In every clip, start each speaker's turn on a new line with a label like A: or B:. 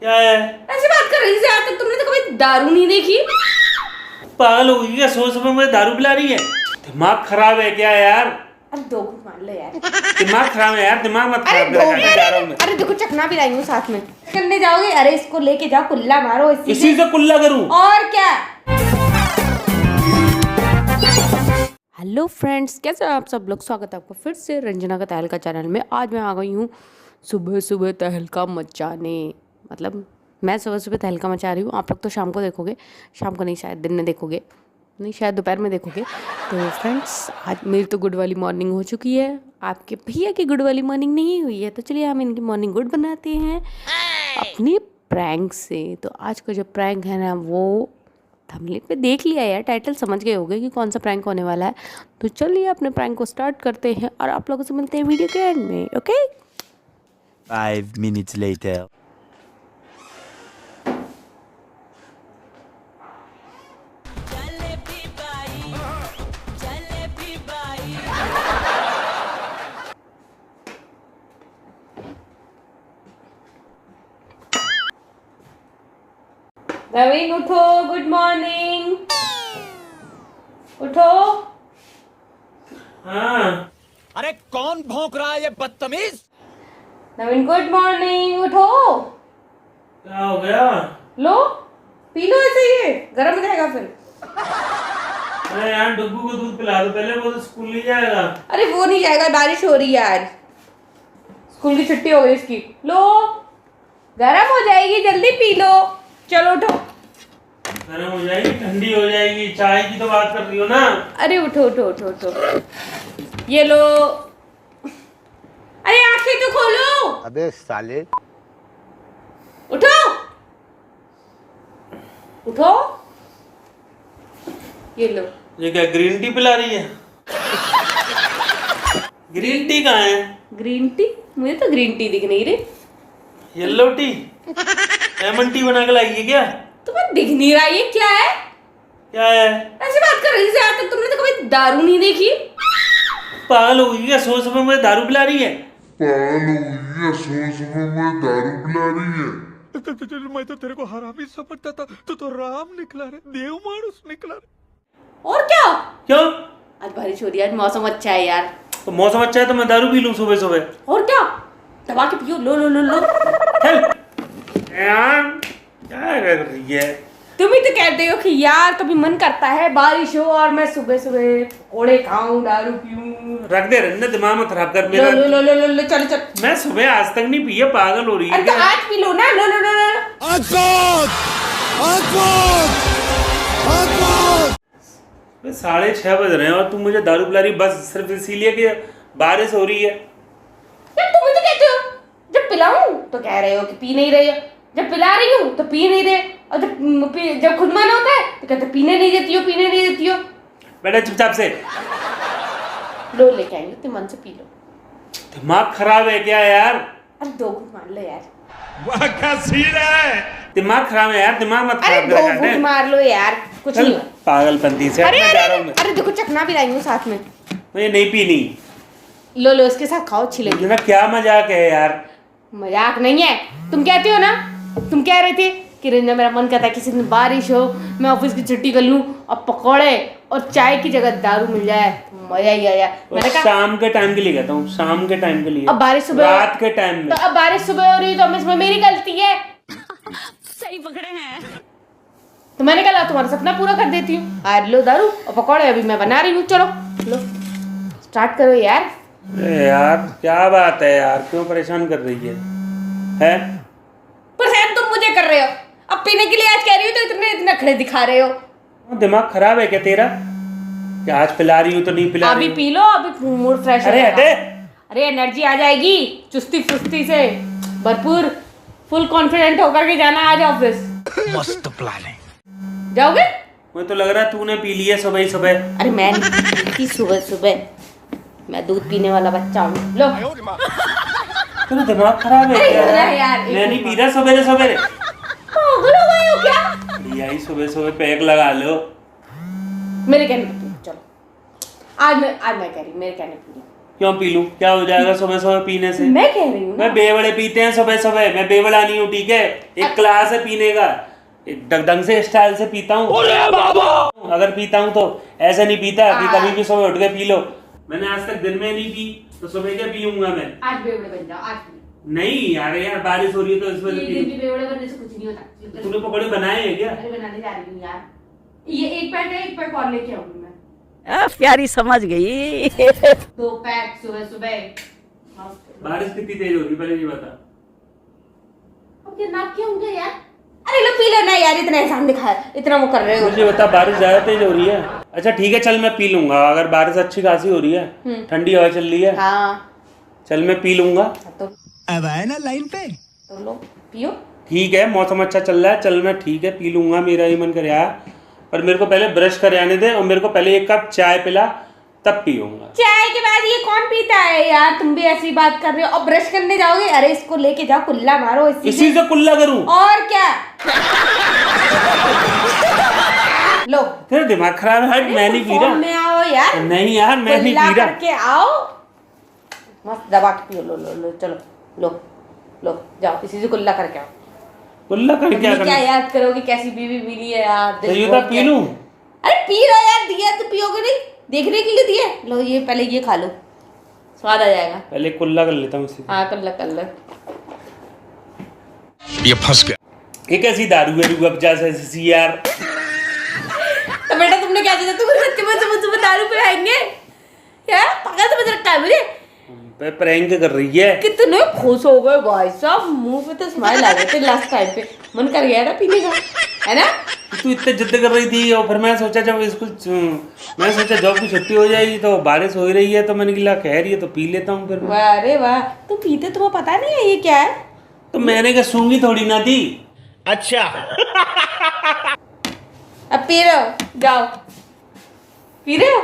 A: क्या है?
B: ऐसे बात कर रही है आज तक तुमने तो कभी दारू नहीं देखी।
A: पागल हो गई क्या? सोच समय मुझे दारू पिला रही है। दिमाग खराब है क्या यार?
B: अरे दो घूट मार लो यार।
A: दिमाग खराब है यार, दिमाग मत
B: अरे
A: खराब
B: दो
A: कर, जा रहा हूं मैं।
B: अरे देखो चखना भी लाई हूँ साथ में। करने जाओगे? अरे इसको लेके जाओ, कुल्ला मारो
A: इसी से कुल्ला करूं?
B: और क्या। हेलो फ्रेंड्स, कैसे हो आप सब लोग? स्वागत है आपका फिर से रंजना का तहलका चैनल में। आज मैं आ गई हूँ सुबह सुबह तहलका मचाने। मतलब मैं सुबह सुबह तहलका मचा रही हूँ। आप लोग तो शाम को देखोगे, शाम को नहीं शायद दिन में देखोगे, नहीं शायद दोपहर में देखोगे। तो फ्रेंड्स आज मेरी तो गुड वाली मॉर्निंग हो चुकी है, आपके भैया की गुड वाली मॉर्निंग नहीं हुई है। तो चलिए हम इनकी मॉर्निंग गुड बनाते हैं अपनी प्रैंक से। तो आज का जो प्रैंक है ना, वो थंबनेल पे देख लिया यार, टाइटल समझ गए होंगे कि कौन सा प्रैंक होने वाला है। तो चलिए अपने प्रैंक को स्टार्ट करते हैं और आप लोगों से मिलते हैं वीडियो के एंड में। Okay
C: 5 minutes later.
B: नवीन उठो, गुड मॉर्निंग, उठो।
A: हाँ।
C: अरे कौन भौंक रहा है ये बदतमीज?
B: नवीन गुड मॉर्निंग, उठो।
A: क्या हो गया?
B: लो पी लो, ऐसे ही गर्म हो जाएगा फिर।
A: अरे यार डुग्गू को दूध पिला दो पहले, वो तो स्कूल नहीं जाएगा।
B: अरे वो नहीं जाएगा, बारिश हो रही है आज, स्कूल की छुट्टी हो गई इसकी। लो गर्म हो जाएगी, जल्दी पी लो। चलो उठो।
A: गर्म हो जाएगी, ठंडी हो जाएगी, चाय की तो बात कर रही हो ना?
B: अरे उठो उठो उठो उठो, ये लो। अरे आंखें तो खोलो।
C: अबे साले,
B: उठो उठो, ये लो।
A: ये क्या ग्रीन टी पिला रही है? ग्रीन टी कहाँ है?
B: Green tea? मुझे तो ग्रीन टी दिख नहीं रही।
A: येलो टी, लेमन टी बना के लाई है क्या?
B: तुम्हें दिख नहीं रहा ये क्या है?
A: क्या है?
B: ऐसे बात कर रही है आज तक तुमने तो कभी दारू नहीं देखी।
A: पागल हो गई क्या? सोच समय मुझे दारू पिला रही है।
C: मैं तो तेरे को हरामी समझता था, तो राम निकला रे, देव मानुस निकला रे।
B: और क्या?
A: क्यों?
B: आज बारिश हो रही है, आज मौसम अच्छा है यार।
A: तो मौसम अच्छा है तो मैं दारू पी लूं सुबह सुबह।
B: और क्या, दबा के पियो। लो लो लो लो।
A: चल यार, क्या कर रही है?
B: तुम ही तो कहते हो कि यार कभी मन करता है बारिश हो और मैं सुबह सुबह पकोड़े खाऊं, दारू पीऊं।
A: रख दे रंजना, दिमाग मत खराब कर
B: लो
A: मेरा।
B: लो लो लो लो लो, चलो चल।
A: मैं सुबह आज तक नहीं पी है, पागल हो रही है
B: अरे तो
A: क्या?
B: आज पी लो ना। लो लो लो लो।
A: बे 6:30 बज रहे हैं और तुम मुझे दारू पिला रही, बस सिर्फ इसीलिए कि बारिश हो रही है।
B: यार तुम ही तो कहते हो जब पिलाऊं तो कह रहे हो कि पी नहीं रही हो, जब पिला रही हूँ तो पी नहीं रहे, और जब खुद मन होता है तो कहते पीने नहीं देती हो, पीने नहीं देती हो।
A: बेटा चुपचाप से।
B: लो लेके आएंगे, तुम मन से पी लो।
A: दिमाग खराब है क्या यार?
B: अरे दो घूट मार लो यार।
C: वाह क्या सीन है।
A: दिमाग खराब है यार, दिमाग मत
B: अरे
A: खराब
B: दो
A: कर
B: घूट मार लो यार, कुछ नहीं हुआ।
A: पागलपंती से।
B: अरे
A: मैं जा रहा हूं मैं।
B: अरे देखो चखना भी लाई हूँ साथ में।
A: मुझे नहीं पीनी।
B: लो लो इसके साथ खाओ, अच्छी लगेगी।
A: ना क्या मजाक है यार?
B: मजाक नहीं है, तुम कहती हो ना, तुम कह रहे थे कि रंजना मेरा मन करता है किसी दिन बारिश हो, मैं ऑफिस की छुट्टी कर लूं और पकौड़े और चाय की जगह दारू मिल जाए, मजा ही आ जाए। मैंने कहा
A: शाम के टाइम के लिए कहता हूँ, शाम के टाइम के लिए।
B: अब बारिश सुबह,
A: रात के टाइम में।
B: तो अब बारिश सुबह हो रही है तो इसमें मेरी गलती है।
D: सही पकड़े हैं।
B: तो मैंने कहा तुम्हारा सपना पूरा कर देती हूँ। आज लो दारू और पकौड़े, अभी मैं बना रही हूँ। चलो लो स्टार्ट करो यार।
A: अरे यार क्या बात है यार, क्यों परेशान कर रही है?
B: परेशान तुम मुझे कर रहे हो, अब पीने के लिए आज कह रही हो तो इतने खड़े दिखा रहे हो।
A: दिमाग खराब है क्या तेरा? क्या आज पिला रही हूँ तो नहीं पिला रही
B: अभी
A: हूँ?
B: पी लो, अभी मूड फ्रेश हो
A: अरे
B: जाएगा।
A: हटे।
B: अरे एनर्जी आ जाएगी, चुस्ती फुस्ती से भरपूर, फुल कॉन्फिडेंट होकर के जाना आज ऑफिस।
C: मस्त प्लान है।
B: जाओगे?
A: मुझे तो लग रहा है तूने पी लिया सुबह ही सुबह।
B: अरे मैं नहीं पीती सुबह सुबह, मैं दूध पीने वाला बच्चा हूँ। लो
A: तेरा दिमाग खराब है
B: अरे
A: क्या?
B: हो रहा है यार,
A: मैं नहीं पी रहा सवेरे सवेरे।
B: पागल हो गए हो क्या?
A: यही सुबह सुबह पैक लगा लो।
B: मेरे कहने पे पी, चलो आज मैं कह रही, मेरे कहने पे पी।
A: क्यों पी लूं? क्या हो जाएगा सुबह सुबह पीने से?
B: मैं कह रही हूँ ना।
A: मैं बेवड़े पीते हैं सुबह सुबह, मैं बेवड़ा नहीं हूँ, ठीक है? एक क्लास है पीने का, एक ढंग से स्टाइल से पीता हूँ। अगर पीता हूँ तो ऐसा नहीं पीता कि कभी भी सुबह उठ के पी लो। मैंने आज तक दिन में नहीं पी, तो सुबह क्या पीऊंगा मैं?
B: आज बेवड़े बन जाओ, आज
A: नहीं यार, बारिश हो रही है तो इस वजह
B: ये बेवड़े बनने से कुछ नहीं होता।
A: तूने पकौड़े बनाए हैं क्या?
B: अरे बनाने जा रही हूँ यार। ये एक पैक है, एक पैक और लेके आऊंगी मैं।
D: प्यारी समझ गई।
B: 2 पैक सुबह सुबह।
A: बारिश कितनी तेज हो रही है पहले ये बता।
B: अब ये नाक क्यों होंगे यार? अरे लो पी लो ना यार, इतना एहसान दिखाया, इतना वो कर रहे हो।
A: मुझे बता, बारिश ज्यादा तेज हो रही है? अच्छा ठीक है, चल मैं पी लूंगा। अगर बारिश अच्छी खासी हो रही है, ठंडी हवा चल रही है,
B: हाँ
A: चल मैं पी लूंगा।
B: तो
C: अब आए ना लाइन पे।
B: तो लो पियो।
A: ठीक है, मौसम अच्छा चल रहा है, चल मैं ठीक है पी लूंगा, मेरा ही मन कर रहा है। पर मेरे को पहले ब्रश कर आने दे और मेरे को पहले 1 कप चाय पिला, तब पीऊंगा।
B: चाय के बाद ये कौन पीता है यार? तुम भी ऐसी बात कर रहे हो। और ब्रश करने जाओगे? अरे इसको लेके जाओ, कुल्ला मारो
A: इसी से कुल्ला करूं?
B: और क्या। लो
A: तेरा दिमाग खराब है, हट, मैं नहीं पी रहा।
B: में आओ यार।
A: नहीं यार, मैं नहीं
B: कुल्ला
A: पी रहा।
B: करके आओ, मस्त दबा के पियो। लो लो लो, चलो लो लो जाओ, इसी से कुल्ला करके आओ।
A: कुल्ला कर क्या
B: क्या
A: करना?
B: याद करोगे कैसी बीवी मिली है यार? दिल
A: तो ये
B: बोल
A: तो
B: के।
A: पी लूं?
B: अरे पी लो यार, दिया तो पियोगे नहीं, देखने के लिए दिया। लो ये पहले ये खा लो, स्वाद आ जाएगा।
A: पहले कुल्ला कर लेता हूँ इसी से।
B: हाँ कर लो।
C: ये फंस गया।
A: ये कैसी दारू है रूअफ़ज़ा सी यार?
B: तो बेटा तुमने क्या सोचा? तुम सच्चे में सुबह दारू पिलाएंगे? क्या पागल समझ रखा है मुझे?
A: प्रैंक कर रही है।
B: कितने खुश हो गए भाई साहब, मुंह पे तो स्माइल आ गई थी लास्ट टाइम पे। मन कर गया ना पीने का, है ना?
A: तू इतने जिद कर रही थी और फिर मैं सोचा जब जॉब की छुट्टी हो जाएगी तो बारिश हो ही रही है, तो मैंने कहा कह रही है तो पी लेता हूँ फिर।
B: वाह अरे वाह, तुम पीते, तुम्हें पता नहीं है ये क्या है?
A: तो मैंने क्या सूंगी थोड़ी ना थी।
C: अच्छा।
B: अब पी रहे हो, जाओ पी रहे हो।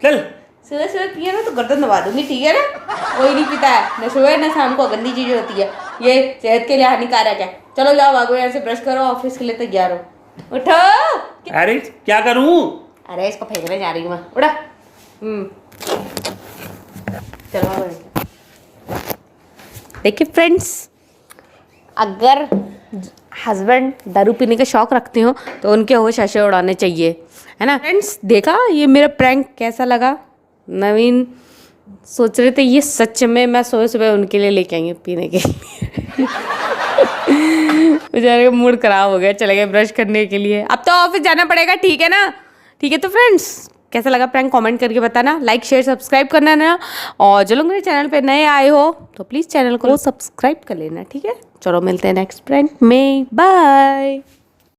A: चल
B: सुबह सुबह पिए ना तो गर्दन दबा दूंगी, ठीक है ना? कोई नहीं पीता है, न सुबह न शाम को, गंदी चीज होती है ये, सेहत के लिए हानिकारक है। चलो जाओ भागो यहाँ से, ब्रश करो, ऑफिस के लिए तैयार हो। उठो।
A: अरे क्या करूँ?
B: अरे इसको फेंकने जा रही हूँ मैं, उड़ा। चलो भागो। देखिए फ्रेंड्स, अगर हस्बैंड दारू पीने का शौक रखते हो तो उनके होश ऐसे उड़ाने चाहिए, है ना? फ्रेंड्स देखा ये मेरा प्रैंक कैसा लगा? नवीन सोच रहे थे ये सच में मैं सुबह सुबह उनके लिए लेके आई हूँ पीने के लिए। बेचारे का मूड खराब हो गया, चले गए ब्रश करने के लिए। अब तो ऑफिस जाना पड़ेगा, ठीक है ना? ठीक है तो फ्रेंड्स, कैसा लगा प्रैंक कमेंट करके बताना, लाइक शेयर सब्सक्राइब करना ना। और जो लोग मेरे चैनल पे नए आए हो तो प्लीज़ चैनल को सब्सक्राइब कर लेना, ठीक है? चलो मिलते हैं नेक्स्ट प्रैंक में, बाय।